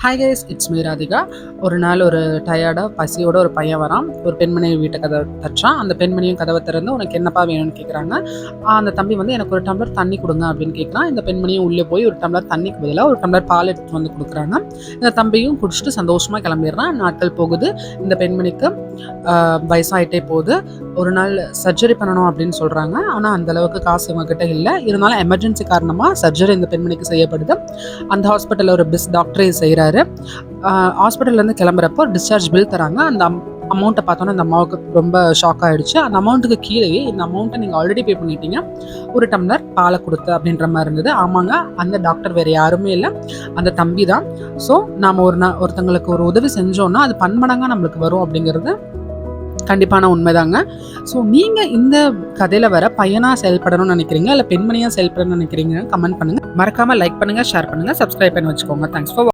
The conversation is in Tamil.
Hi guys, it's me Radhika. ஒரு நாள் ஒரு டயர்டாக பசியோட ஒரு பையன் வரான். ஒரு பெண்மணி வீட்டை கதவை தட்டுறான். அந்த பெண்மணியும் கதவை திறந்து, உனக்கு என்னப்பா வேணும்னு கேட்குறாங்க. அந்த தம்பி வந்து எனக்கு ஒரு டம்ளர் தண்ணி கொடுங்க அப்படின்னு கேட்குறான். இந்த பெண்மணியும் உள்ளே போய் ஒரு டம்ளர் தண்ணிக்கு பதிலாக ஒரு டம்ளர் பால் எடுத்துட்டு வந்து கொடுக்குறாங்க. இந்த தம்பியும் குடிச்சிட்டு சந்தோஷமாக கிளம்பிடுறான். நாட்கள் போகுது. இந்த பெண்மணிக்கு வயசாகிட்டே போகுது. ஒரு நாள் சர்ஜரி பண்ணணும் அப்படின்னு சொல்கிறாங்க. ஆனால் அந்தளவுக்கு காசு இவங்ககிட்ட இல்லை. இருந்தாலும் எமர்ஜென்சி காரணமாக சர்ஜரி இந்த பெண்மணிக்கு செய்யப்படுது. அந்த ஹாஸ்பிட்டலில் ஒரு டாக்டரே செய்கிறாரு. ஹாஸ்பிட்டல்லேருந்து கிளம்புறப்போ டிஸ்சார்ஜ் பில் தராங்க. அந்த அமௌண்ட்டை பார்த்தோன்னா அந்த அம்மாவுக்கு ரொம்ப ஷாக் ஆகிடுச்சு. அந்த அமௌண்ட்டுக்கு கீழேயே இந்த அமௌண்ட்டை நீங்கள் ஆல்ரெடி பே பண்ணிட்டீங்க, ஒரு டம்ளர் பாலை கொடுத்து அப்படின்ற மாதிரி இருந்தது. ஆமாங்க, அந்த டாக்டர் வேறு யாருமே இல்லை, அந்த தம்பி தான். ஸோ நாம் ஒருத்தங்களுக்கு ஒரு உதவி செஞ்சோன்னா அது பன்மடங்காக நம்மளுக்கு வரும் அப்படிங்கிறது கண்டிப்பான உண்மைதாங்க. ஸோ நீங்கள் இந்த கதையில் வர பையனாக செயல்படணும்னு நினைக்கிறீங்க இல்லை பெண்மணியாக செயல்படணும்னு நினைக்கிறீங்க, கமெண்ட் பண்ணுங்கள். மறக்காமல் லைக் பண்ணுங்கள், ஷேர் பண்ணுங்கள், சப்ஸ்கிரைப் பண்ணி வச்சுக்கோங்க. Thanks for